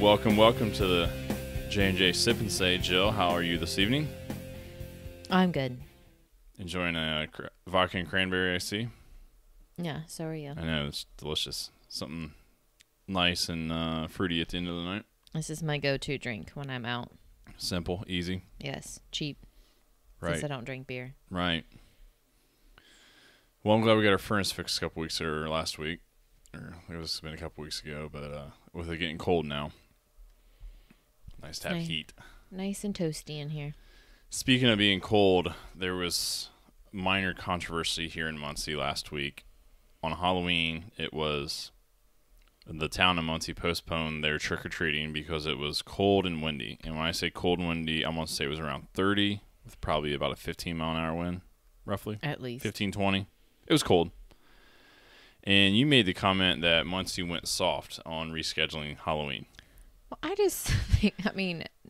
Welcome to the J&J Sip and Say. Jill, how are you this evening? I'm good. Enjoying a vodka and cranberry, I see. Yeah, so are you. I know, it's delicious. Something nice and fruity at the end of the night. This is my go-to drink when I'm out. Simple, easy. Yes, cheap. Right. Since I don't drink beer. Right. Well, I'm glad we got our furnace fixed a couple weeks or last week. Or it was been a couple weeks ago, but with it getting cold now. Nice to have heat. Nice and toasty in here. Speaking of being cold, there was minor controversy here in Muncie last week. On Halloween, it was the town of Muncie postponed their trick-or-treating because it was cold and windy. And when I say cold and windy, I'm going to say it was around 30 with probably about a 15-mile-an-hour wind, roughly. At least. 15, 20. It was cold. And you made the comment that Muncie went soft on rescheduling Halloween. Well, I just think,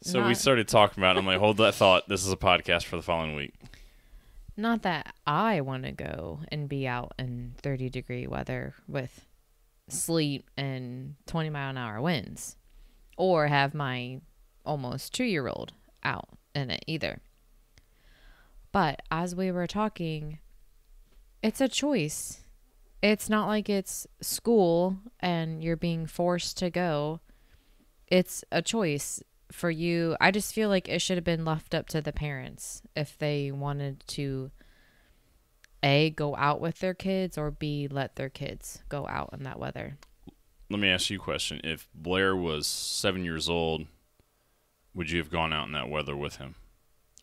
So we started talking about it. I'm like, hold that thought. This is a podcast for the following week. Not that I want to go and be out in 30-degree weather with sleet and 20-mile-an-hour winds. Or have my almost 2-year-old out in it either. But as we were talking, it's a choice. It's not like it's school and you're being forced to go. It's a choice for you. I just feel like it should have been left up to the parents if they wanted to, A, go out with their kids, or B, let their kids go out in that weather. Let me ask you a question. If Blair was 7 years old, would you have gone out in that weather with him?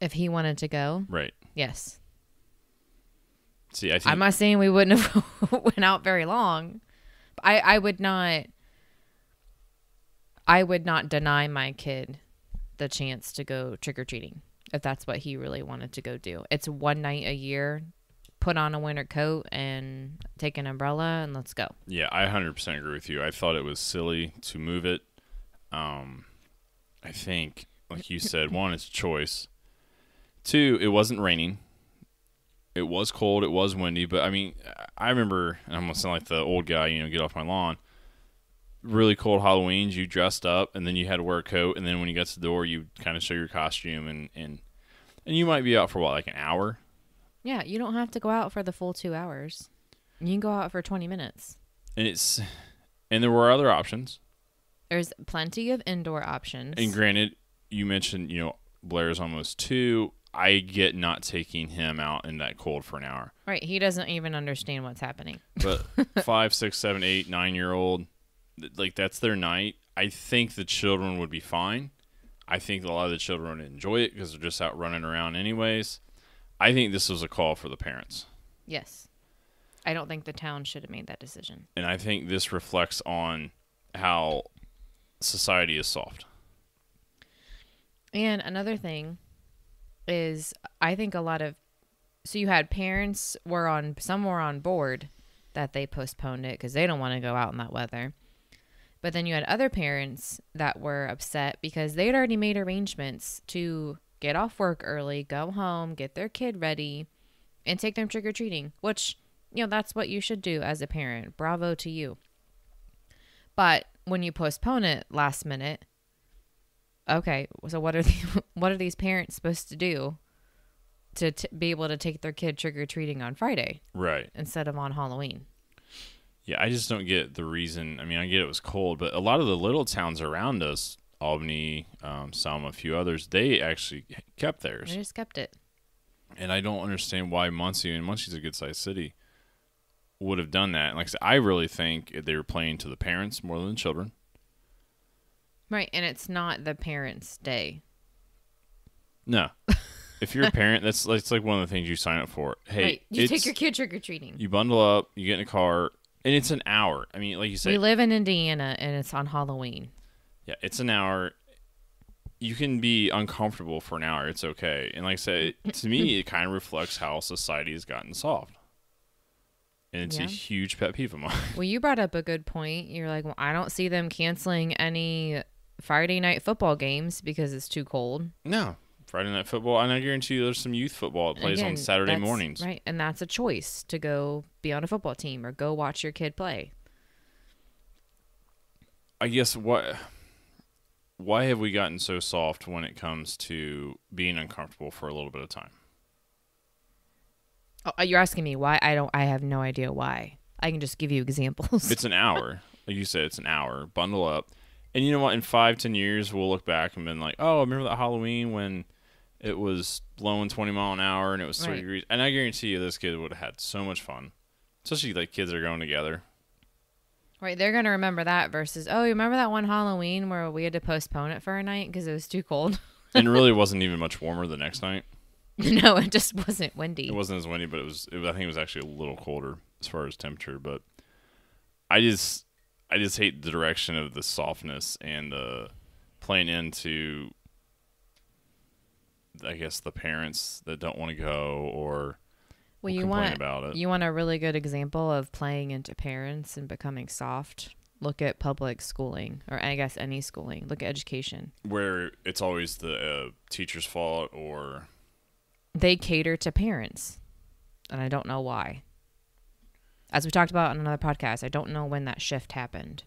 If he wanted to go? Right. Yes. See, I think I'm not saying we wouldn't have went out very long. I would not deny my kid the chance to go trick-or-treating if that's what he really wanted to go do. It's one night a year. Put on a winter coat and take an umbrella and let's go. Yeah, I 100% agree with you. I thought it was silly to move it. I think, like you said, one, it's a choice. Two, it wasn't raining. It was cold. It was windy. But, I remember, and I'm going to sound like the old guy, get off my lawn. Really cold Halloweens, you dressed up, and then you had to wear a coat. And then when you got to the door, you kind of show your costume. And you might be out for, what, like an hour? Yeah, you don't have to go out for the full 2 hours. You can go out for 20 minutes. And there were other options. There's plenty of indoor options. And granted, you mentioned, Blair's almost 2. I get not taking him out in that cold for an hour. Right. He doesn't even understand what's happening. But 5, 6, 7, 8, 9-year-old, like that's their night. I think the children would be fine. I think a lot of the children would enjoy it because they're just out running around anyways. I think this was a call for the parents. Yes. I don't think the town should have made that decision. And I think this reflects on how society is soft. And another thing is, I think so you had parents some were on board that they postponed it because they don't want to go out in that weather. But then you had other parents that were upset because they'd already made arrangements to get off work early, go home, get their kid ready, and take them trick-or-treating, which, that's what you should do as a parent. Bravo to you. But when you postpone it last minute, okay, so what are these parents supposed to do to be able to take their kid trick-or-treating on Friday? Right. Instead of on Halloween. Yeah, I just don't get the reason. I get it was cold, but a lot of the little towns around us, Albany, Selma, a few others, they actually kept theirs. They just kept it. And I don't understand why Muncie, and Muncie's a good-sized city, would have done that. And like I said, I really think they were playing to the parents more than the children. Right, and it's not the parents' day. No. If you're a parent, that's like one of the things you sign up for. Hey, right. You take your kid trick-or-treating. You bundle up, you get in a car, and it's an hour. Like you said. We live in Indiana, and it's on Halloween. Yeah, it's an hour. You can be uncomfortable for an hour. It's okay. And like I said, to me, it kind of reflects how society has gotten soft. And it's a huge pet peeve of mine. Well, you brought up a good point. You're like, well, I don't see them canceling any Friday night football games because it's too cold. No. Friday night football, and I guarantee you there's some youth football that plays on Saturday mornings. Right, and that's a choice to go be on a football team or go watch your kid play. I guess why have we gotten so soft when it comes to being uncomfortable for a little bit of time? Oh, you're asking me why? I have no idea why. I can just give you examples. It's an hour. Like you said, it's an hour. Bundle up. And you know what? In 5-10 years, we'll look back and been like, oh, remember that Halloween when it was blowing 20 mile an hour and it was 30 Right. degrees? And I guarantee you this kid would have had so much fun. Especially like kids that are going together. Right, they're going to remember that versus, oh, you remember that one Halloween where we had to postpone it for a night because it was too cold? And it really wasn't even much warmer the next night. No, it just wasn't windy. It wasn't as windy, but I think it was actually a little colder as far as temperature. But I just hate the direction of the softness and the playing into, I guess, the parents that don't want to go or Well, will complain about it. You want a really good example of playing into parents and becoming soft? Look at public schooling, or I guess any schooling. Look at education. Where it's always the teacher's fault, or They cater to parents, and I don't know why. As we talked about on another podcast, I don't know when that shift happened.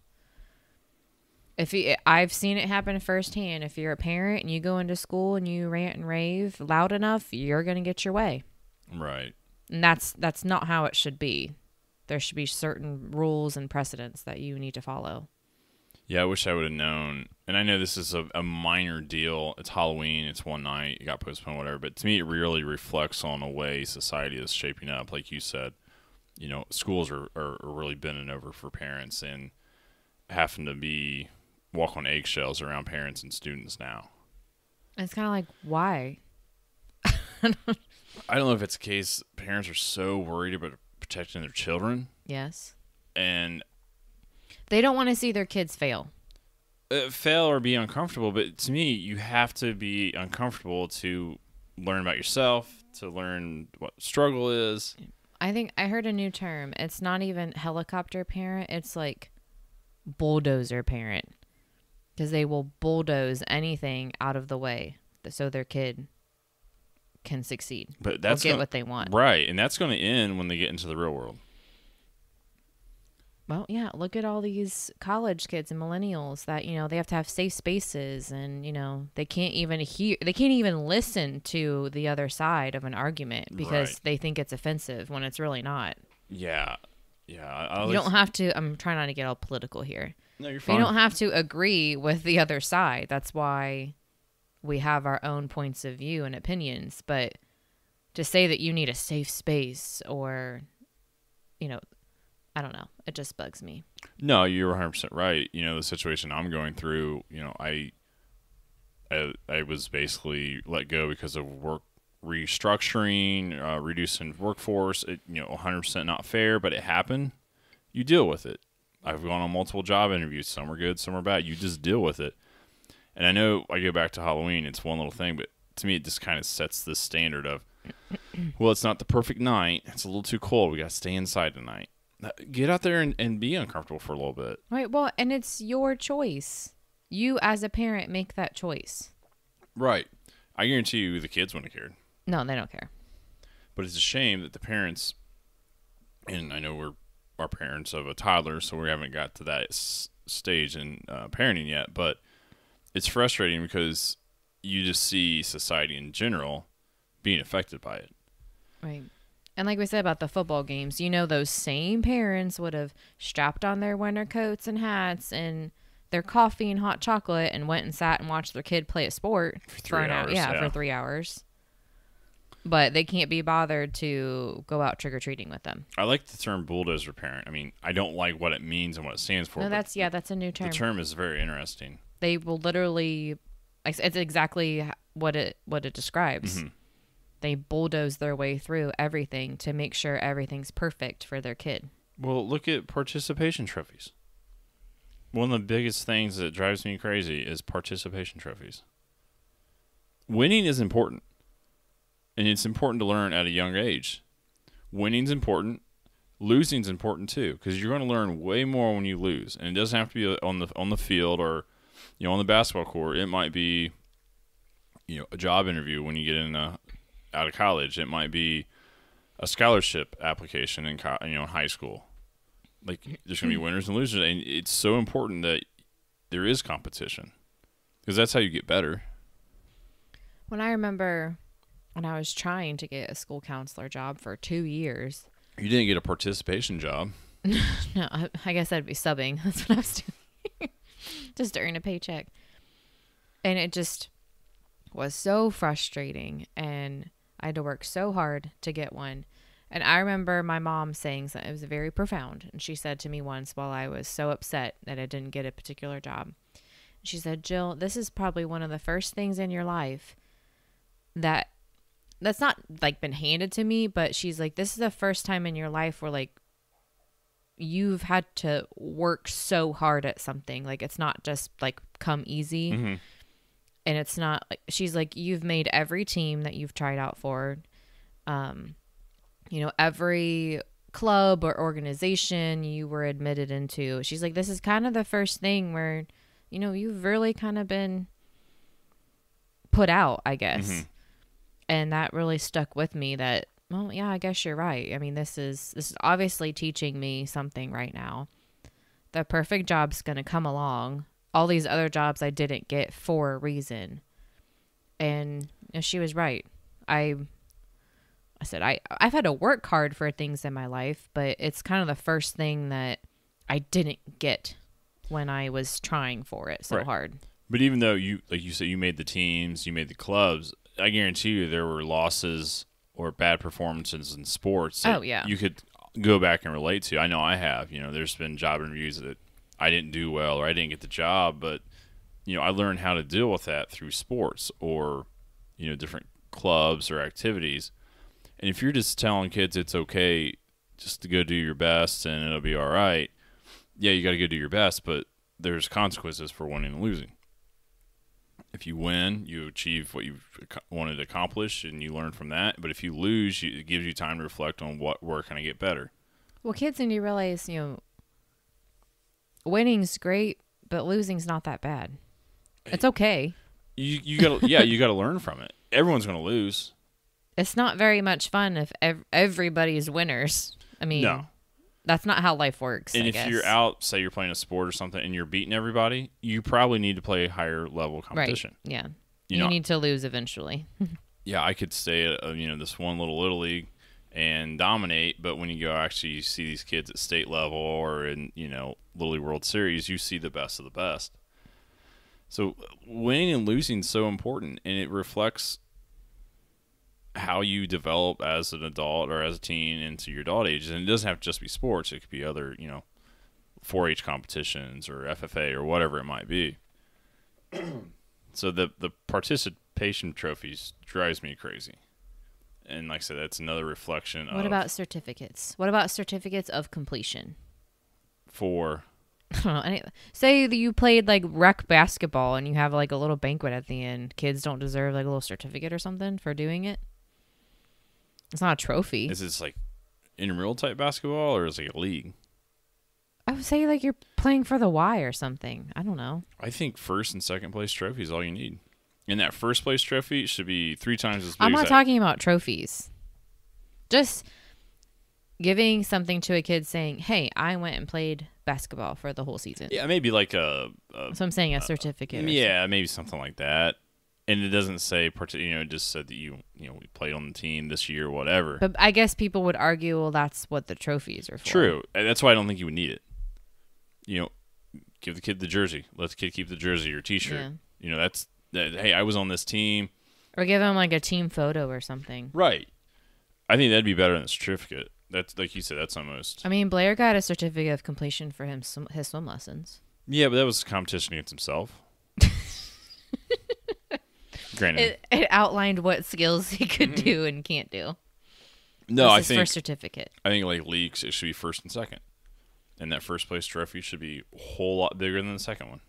I've seen it happen firsthand. If you're a parent and you go into school and you rant and rave loud enough, you're going to get your way. right. And that's not how it should be. There should be certain rules and precedents that you need to follow. Yeah, I wish I would have known. And I know this is a minor deal. It's Halloween. It's one night. It got postponed, whatever. But to me, it really reflects on the way society is shaping up. Like you said, you know, schools are really bending over for parents and having to walk on eggshells around parents and students now. And it's kind of like, why? I don't know if it's a case parents are so worried about protecting their children. Yes. And They don't want to see their kids fail. fail or be uncomfortable, but to me, you have to be uncomfortable to learn about yourself, to learn what struggle is. I think I heard a new term. It's not even helicopter parent. It's like bulldozer parent. Because they will bulldoze anything out of the way so their kid can succeed. But that's or get what they want. Right, and that's going to end when they get into the real world. Well, yeah, look at all these college kids and millennials that, you know, they have to have safe spaces and, you know, they can't even listen to the other side of an argument because Right. they think it's offensive when it's really not. Yeah. Yeah. You don't have to, I'm trying not to get all political here. No, you're You fine. don't have to agree with the other side. That's why we have our own points of view and opinions. But to say that you need a safe space or, you know, I don't know. It just bugs me. No, you're 100% right. You know, the situation I'm going through, you know, I was basically let go because of work restructuring, reducing workforce. It, you know, 100% not fair, but it happened. You deal with it. I've gone on multiple job interviews. Some are good, some are bad. You just deal with it. And I know I go back to Halloween. It's one little thing, but to me, it just kind of sets the standard of, well, it's not the perfect night. It's a little too cold. We got to stay inside tonight. Get out there and be uncomfortable for a little bit. Right. Well, and it's your choice. You, as a parent, make that choice. Right. I guarantee you the kids wouldn't have cared. No, they don't care. But it's a shame that the parents, and I know our parents of a toddler, so we haven't got to that stage in parenting yet, but it's frustrating because you just see society in general being affected by it. Right. And like we said about the football games, you know, those same parents would have strapped on their winter coats and hats and their coffee and hot chocolate and went and sat and watched their kid play a sport For 3 hours. Yeah, for 3 hours. But they can't be bothered to go out trick-or-treating with them. I like the term bulldozer parent. I mean, I don't like what it means and what it stands for. No, but that's a new term. the term is very interesting. They will literally, it's exactly what it describes. Mm-hmm. They bulldoze their way through everything to make sure everything's perfect for their kid. Well, look at participation trophies. One of the biggest things that drives me crazy is participation trophies. Winning is important, and it's important to learn at a young age. Winning's important. Losing's important too, because you're going to learn way more when you lose, and it doesn't have to be on the field or, you know, on the basketball court. It might be, you know, a job interview when you get out of college. It might be a scholarship application in high school. Like, there's going to be winners and losers, and it's so important that there is competition. Because that's how you get better. When I remember when I was trying to get a school counselor job for 2 years. You didn't get a participation job. No, I guess I'd be subbing. That's what I was doing. Just to earn a paycheck. And it just was so frustrating. And I had to work so hard to get one. And I remember my mom saying something. It was very profound. And she said to me once while I was so upset that I didn't get a particular job. She said, Jill, this is probably one of the first things in your life that's not like been handed to me, but she's like, this is the first time in your life where like you've had to work so hard at something. Like it's not just like come easy. Mm-hmm. And it's not like, she's like, you've made every team that you've tried out for, every club or organization you were admitted into. She's like, this is kind of the first thing where, you've really kind of been put out, I guess. Mm-hmm. And that really stuck with me that, well, yeah, I guess you're right. I mean, this is obviously teaching me something right now. The perfect job's going to come along. All these other jobs I didn't get for a reason. And she was right. I said, I've had to work hard for things in my life, but it's kind of the first thing that I didn't get when I was trying for it so hard. But even though like you said, you made the teams, you made the clubs, I guarantee you there were losses or bad performances in sports that you could go back and relate to. I know I have. There's been job interviews that I didn't do well or I didn't get the job, but I learned how to deal with that through sports or different clubs or activities. And if you're just telling kids it's okay just to go do your best and it'll be all right, yeah, you got to go do your best, but there's consequences for winning and losing. If you win, you achieve what you've wanted to accomplish, and you learn from that. But if you lose, it gives you time to reflect on where can I get better. Well, kids need to realize, winning's great, but losing's not that bad. It's okay. You gotta learn from it. Everyone's gonna lose. It's not very much fun if everybody's winners. I mean, no. That's not how life works. And if you're out, say you're playing a sport or something, and you're beating everybody, you probably need to play higher level competition. Right. Yeah. You need to lose eventually. Yeah, I could stay at this one little league and dominate, but when you go actually see these kids at state level or in Little League World Series, you see the best of the best. So winning and losing is so important, and it reflects how you develop as an adult or as a teen into your adult age. And it doesn't have to just be sports. It could be other, 4-H competitions or FFA or whatever it might be. So the participation trophies drives me crazy. And like I said, that's another reflection of... What about certificates? What about certificates of completion? For... I don't know. Say that you played like rec basketball and you have like a little banquet at the end. Kids don't deserve like a little certificate or something for doing it? It's not a trophy. Is this like intramural type basketball or is it like a league? I would say like you're playing for the Y or something. I don't know. I think first and second place trophy is all you need. And that first place trophy should be 3 times as big. I'm not talking about trophies. Just giving something to a kid saying, hey, I went and played basketball for the whole season. Yeah, maybe like so I'm saying a certificate. Yeah, maybe something like that. And it doesn't say, it just said that we played on the team this year or whatever. But I guess people would argue, well, that's what the trophies are for. True. That's why I don't think you would need it. Give the kid the jersey. Let the kid keep the jersey or T-shirt. Yeah. Hey, I was on this team. Or give them like a team photo or something. Right. I think that'd be better than a certificate. That's like you said. That's almost. I mean, Blair got a certificate of completion for his swim lessons. Yeah, but that was a competition against himself. Granted, it outlined what skills he could do and can't do. No, I think first certificate. I think like leagues, it should be first and second, and that first place trophy should be a whole lot bigger than the second one.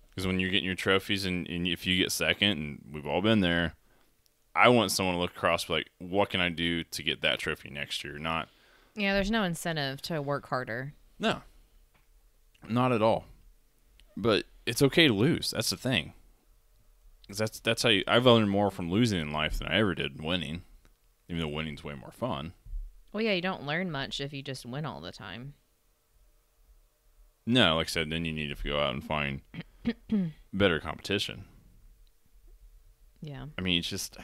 Because when you're getting your trophies, and if you get second, and we've all been there, I want someone to look across, like, what can I do to get that trophy next year? Not. Yeah, there's no incentive to work harder. No, not at all. But it's okay to lose. That's the thing. That's how I've learned more from losing in life than I ever did winning, even though winning's way more fun. Well, yeah, you don't learn much if you just win all the time. No, like I said, then you need to go out and find better competition. Yeah. I mean, it's just,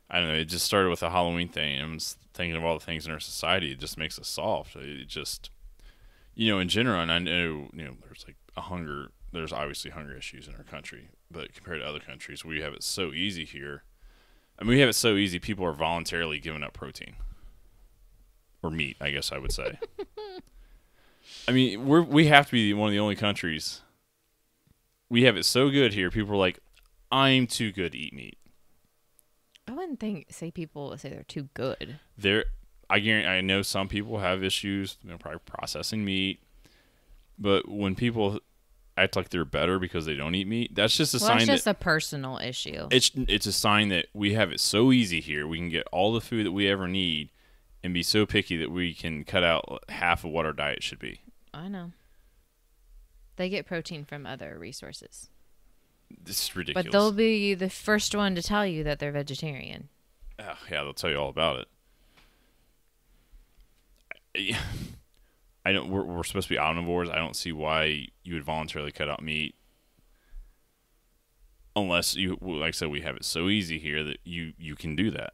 I don't know. It just started with a Halloween thing. I'm just thinking of all the things in our society. It just makes us soft. It just, in general, and I know, there's like there's obviously hunger issues in our country, but compared to other countries, we have it so easy here. I mean, we have it so easy. People are voluntarily giving up protein or meat, I guess I would say. I mean, we have to be one of the only countries. We have it so good here. People are like, I'm too good to eat meat. I wouldn't say people say they're too good. I guarantee. I know some people have issues, probably processing meat. But when people act like they're better because they don't eat meat, that's just a sign that it's just a personal issue. It's a sign that we have it so easy here. We can get all the food that we ever need, and be so picky that we can cut out half of what our diet should be. I know. They get protein from other resources. This is ridiculous. But they'll be the first one to tell you that they're vegetarian. Oh, yeah, they'll tell you all about it. I don't. We're supposed to be omnivores. I don't see why you would voluntarily cut out meat, unless like I said, we have it so easy here that you can do that.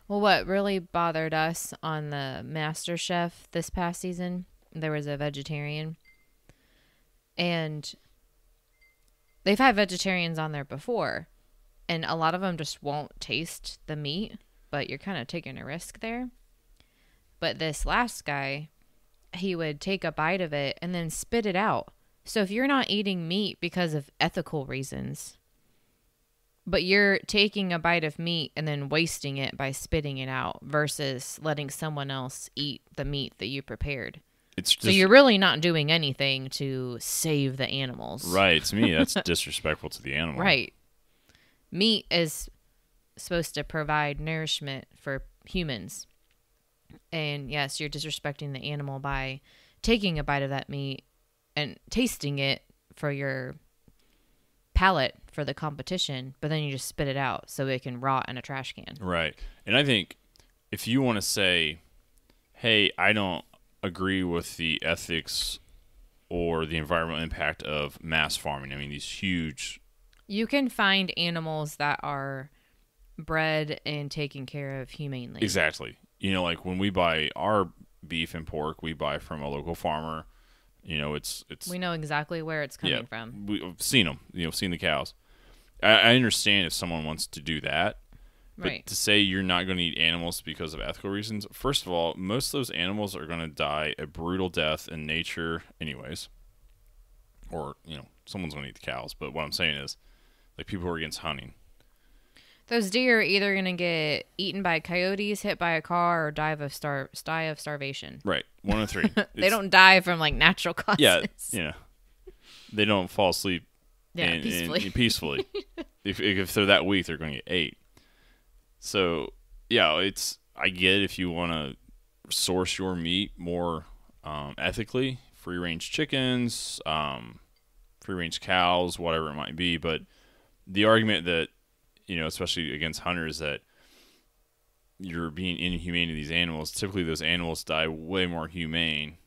Well, what really bothered us on the MasterChef this past season, there was a vegetarian, and they've had vegetarians on there before, and a lot of them just won't taste the meat, but you're kind of taking a risk there. But this last guy, he would take a bite of it and then spit it out. So if you're not eating meat because of ethical reasons, but you're taking a bite of meat and then wasting it by spitting it out versus letting someone else eat the meat that you prepared. So you're really not doing anything to save the animals. Right. To me, that's disrespectful to the animal. Right. Meat is supposed to provide nourishment for humans. And yes, you're disrespecting the animal by taking a bite of that meat and tasting it for your palate for the competition, but then you just spit it out so it can rot in a trash can. Right. And I think if you want to say, hey, I don't agree with the ethics or the environmental impact of mass farming. I mean, these huge... You can find animals that are bred and taken care of humanely. Exactly. Like when we buy our beef and pork, we buy from a local farmer. It's we know exactly where it's coming from. We've seen them. Seen the cows. I understand if someone wants to do that, but right. To say you're not going to eat animals because of ethical reasons, first of all, most of those animals are going to die a brutal death in nature, anyways. Or someone's going to eat the cows. But what I'm saying is, like people who are against hunting. Those deer are either going to get eaten by coyotes, hit by a car, or die of starvation. Right. One of three. They don't die from natural causes. Yeah. They don't fall asleep peacefully. If they're that weak, they're going to get ate. So, yeah, I get if you want to source your meat more ethically, free-range chickens, free-range cows, whatever it might be. But the argument that, especially against hunters, that you're being inhumane to these animals. Typically, those animals die way more humane,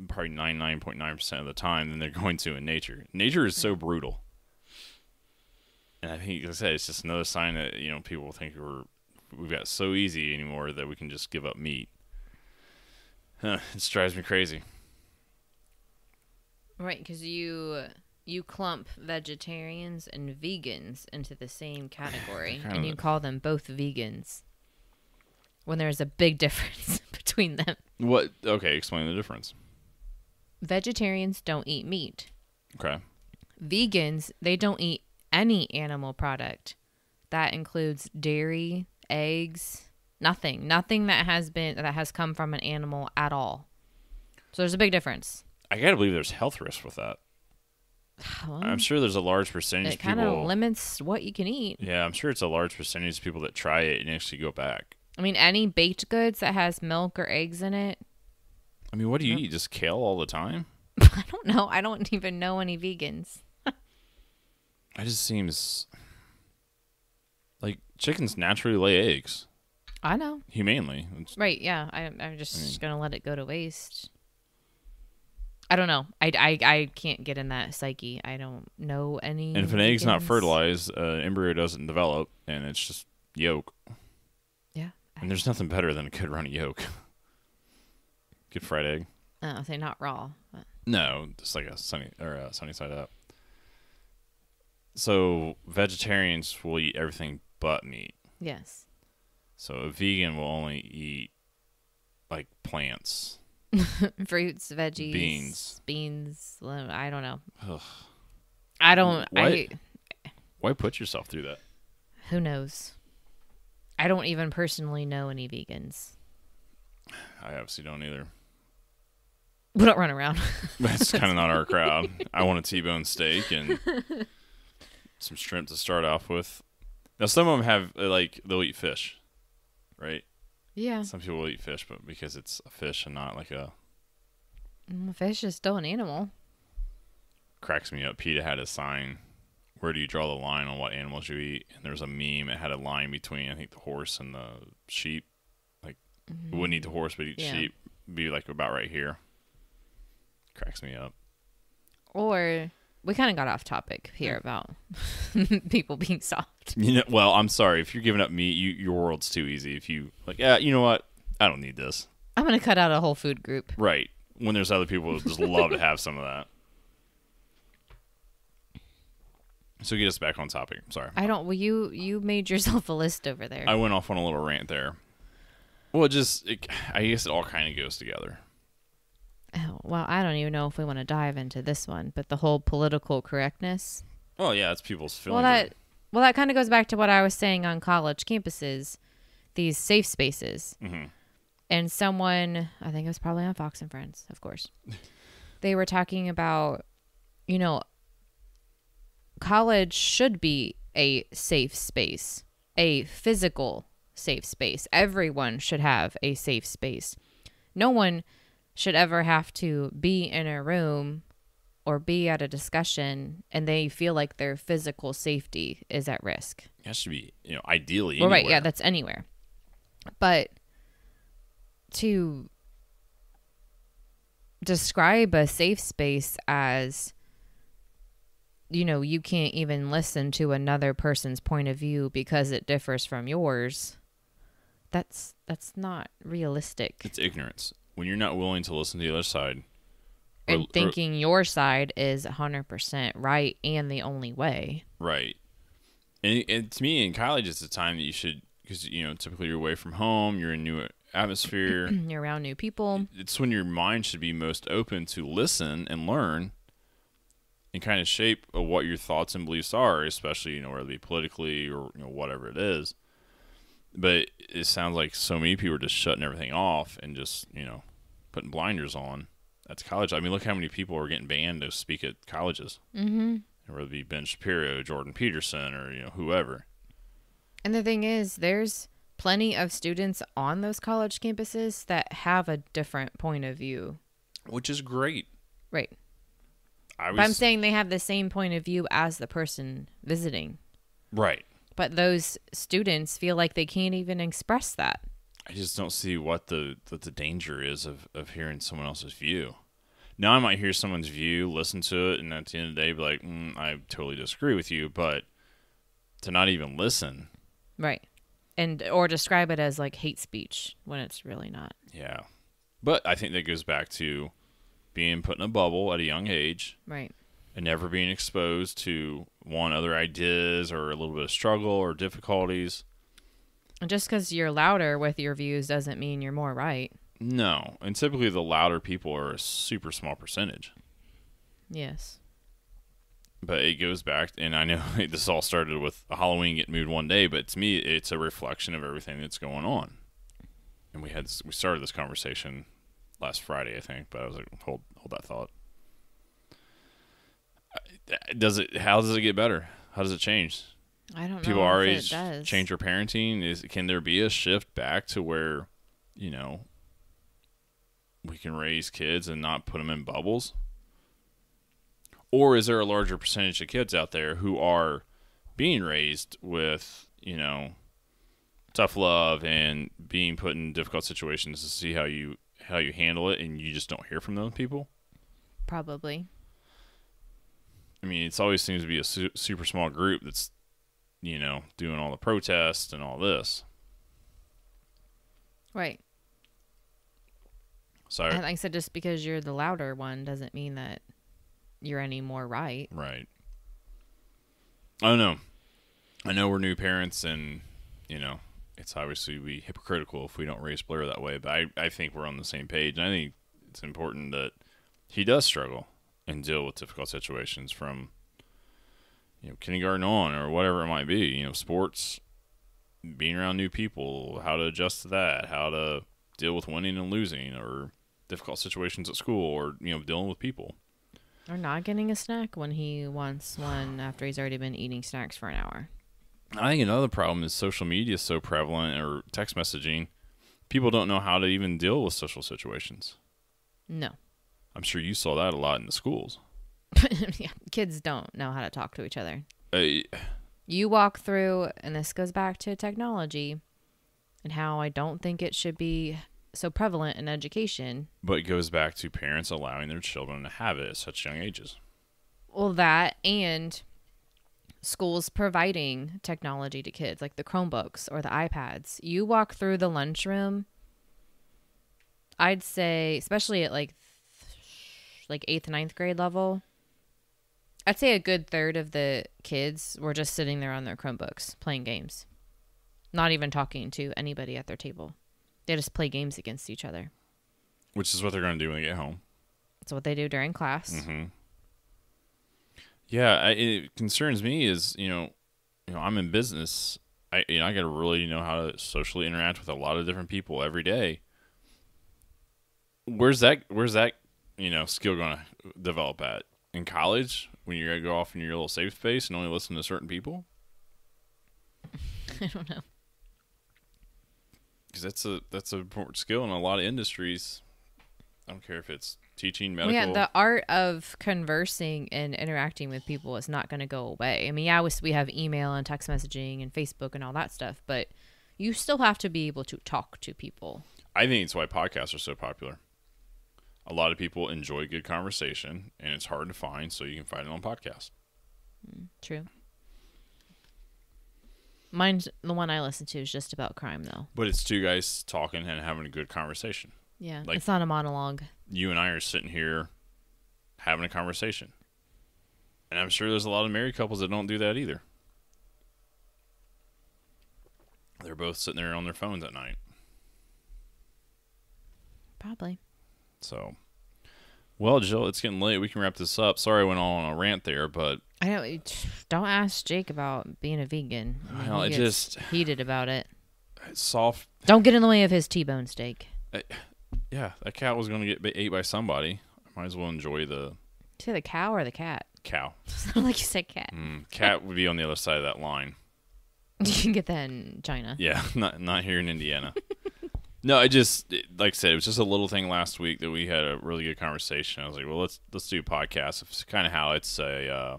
probably 99.9% of the time, than they're going to in nature. Nature is so brutal. And I think, like I said, it's just another sign that, people think we've got so easy anymore that we can just give up meat. It drives me crazy. Right, because you clump vegetarians and vegans into the same category, and you call them both vegans when there's a big difference between them. What? Okay, explain the difference. Vegetarians don't eat meat. Okay. Vegans, they don't eat any animal product. That includes dairy, eggs, nothing that has come from an animal at all. So there's a big difference. I gotta believe there's health risks with that. Well, I'm sure there's a large percentage of people... It kind of limits what you can eat. Yeah, I'm sure it's a large percentage of people that try it and actually go back. I mean, any baked goods that has milk or eggs in it. I mean, what do you eat? Just kale all the time? I don't know. I don't even know any vegans. It just seems... like chickens naturally lay eggs. I know. Humanely. Right, yeah. I'm just going to let it go to waste. I don't know. I can't get in that psyche. I don't know any. And if an egg's not vegans. fertilized, embryo doesn't develop, and it's just yolk. Yeah. And there's nothing better than a good runny yolk. Good fried egg. I'll say not raw. But. No, just like a sunny side up. So vegetarians will eat everything but meat. Yes. So a vegan will only eat like plants, Fruits, veggies, beans. I don't know. Ugh. I don't. Why put yourself through that? Who knows? I don't even personally know any vegans. I obviously don't either. We don't run around. That's kind of not our crowd. I want a T-bone steak and some shrimp to start off with. Now, some of them have, they'll eat fish, right? Yeah. Some people will eat fish, but because it's a fish and not like a... Fish is still an animal. Cracks me up. PETA had a sign, where do you draw the line on what animals you eat? And there was a meme. It had a line between, I think, the horse and the sheep. Like, you wouldn't eat the horse, but eat sheep. Be like about right here. Cracks me up. Or... We kind of got off topic here about people being soft. Well, I'm sorry. If you're giving up meat, your world's too easy. If you, you know what? I don't need this. I'm going to cut out a whole food group. Right. When there's other people who just love to have some of that. So get us back on topic. I'm sorry. Well, you made yourself a list over there. I went off on a little rant there. Well, I guess it all kind of goes together. Oh, well, I don't even know if we want to dive into this one, but the whole political correctness. Oh, yeah, it's people's feelings. Well, that kind of goes back to what I was saying on college campuses, these safe spaces. Mm-hmm. And someone, I think it was probably on Fox and Friends, of course, they were talking about, college should be a safe space, a physical safe space. Everyone should have a safe space. No one should ever have to be in a room or be at a discussion and they feel like their physical safety is at risk. That should be, ideally well, anywhere. Right, yeah, that's anywhere. But to describe a safe space as, you can't even listen to another person's point of view because it differs from yours, that's not realistic. It's ignorance. When you're not willing to listen to the other side. And thinking your side is 100% right and the only way. Right. And to me, in college, it's a time that you should, because, typically you're away from home, you're in new atmosphere. You're around new people. It's when your mind should be most open to listen and learn and kind of shape what your thoughts and beliefs are, especially, whether it be politically or, whatever it is. But it sounds like so many people are just shutting everything off and just, putting blinders on. That's college. I mean, look how many people are getting banned to speak at colleges. Mm-hmm. Whether it be Ben Shapiro, Jordan Peterson, or, whoever. And the thing is, there's plenty of students on those college campuses that have a different point of view. Which is great. Right. But I'm saying they have the same point of view as the person visiting. Right. But those students feel like they can't even express that. I just don't see what the danger is of hearing someone else's view. Now, I might hear someone's view, listen to it, and at the end of the day, be like, I totally disagree with you. But to not even listen. Right. Or describe it as like hate speech when it's really not. Yeah. But I think that goes back to being put in a bubble at a young age. Right. And never being exposed to, other ideas or a little bit of struggle or difficulties. And just because you're louder with your views doesn't mean you're more right. No. And typically the louder people are a super small percentage. Yes. But it goes back, and I know this all started with Halloween getting moved one day, but to me, it's a reflection of everything that's going on. And we started this conversation last Friday, I think, but I was like, hold that thought. How does it get better? How does it change? I don't know. People our if age it does. change their parenting. Can there be a shift back to where, we can raise kids and not put them in bubbles? Or is there a larger percentage of kids out there who are being raised with, tough love and being put in difficult situations to see how you handle it, and you just don't hear from those people? Probably. I mean, it always seems to be a super small group that's, doing all the protests and all this. Right. So, And like I said, just because you're the louder one doesn't mean that you're any more right. Right. I don't know. I know we're new parents, and, it's obviously be hypocritical if we don't raise Blair that way, but I think we're on the same page. And I think it's important that he does struggle and deal with difficult situations from, kindergarten on or whatever it might be. Sports, being around new people, how to adjust to that, how to deal with winning and losing, or difficult situations at school, or, dealing with people. Or not getting a snack when he wants one after he's already been eating snacks for an hour. I think another problem is social media is so prevalent, or text messaging. People don't know how to even deal with social situations. No. I'm sure you saw that a lot in the schools. Yeah, kids don't know how to talk to each other. Uh, You walk through, and this goes back to technology and how I don't think it should be so prevalent in education. But it goes back to parents allowing their children to have it at such young ages. Well, that and schools providing technology to kids, like the Chromebooks or the iPads. You walk through the lunchroom, I'd say, especially at like 8th, 9th grade level, I'd say a good third of the kids were just sitting there on their Chromebooks playing games, not even talking to anybody at their table. They just play games against each other. Which is what they're going to do when they get home. That's what they do during class. Mm-hmm. Yeah, it concerns me is, I'm in business. I got to really know how to socially interact with a lot of different people every day. Where's that skill going to develop at? In college, when you're going to go off in your little safe space and only listen to certain people? I don't know. Because that's an important skill in a lot of industries. I don't care if it's teaching, medical. Well, yeah, the art of conversing and interacting with people is not going to go away. I mean, yeah, we have email and text messaging and Facebook and all that stuff, but you still have to be able to talk to people. I think it's why podcasts are so popular. A lot of people enjoy good conversation, and it's hard to find, so you can find it on podcasts. True. Mine's the one I listen to is just about crime, though. But it's two guys talking and having a good conversation. Yeah, Like, it's not a monologue. You and I are sitting here having a conversation. And I'm sure there's a lot of married couples that don't do that either. They're both sitting there on their phones at night. Probably. So, well, Jill, it's getting late. We can wrap this up. Sorry I went all on a rant there, but... I know. Don't ask Jake about being a vegan. Well, He gets heated about it. It's soft. Don't get in the way of his T-bone steak. Yeah, that cat was going to get ate by somebody. I might as well enjoy the... Did you say the cow or the cat? Cow. Sounded like you said cat. Cat would be on the other side of that line. You can get that in China. Yeah, not here in Indiana. No, like I said, it was just a little thing last week that we had a really good conversation. I was like, well, let's do a podcast. It's kind of how it's a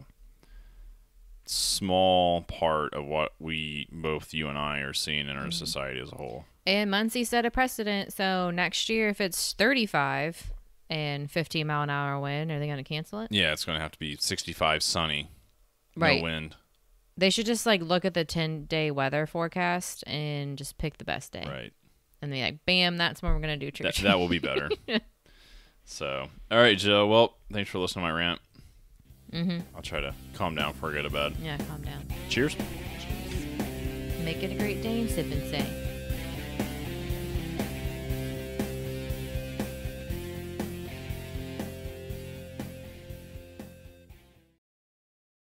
small part of what both you and I are seeing in our society as a whole. And Muncie set a precedent. So next year, if it's 35 and 15-mile-an-hour wind, are they going to cancel it? Yeah, it's going to have to be 65 sunny, right. No wind. They should just look at the 10-day weather forecast and just pick the best day. Right. And be like, bam, that's when we're going to do church. That will be better. So, all right, Joe. Well, thanks for listening to my rant. Mm-hmm. I'll try to calm down before I go to bed. Yeah, calm down. Cheers. Make it a great day and sip and say.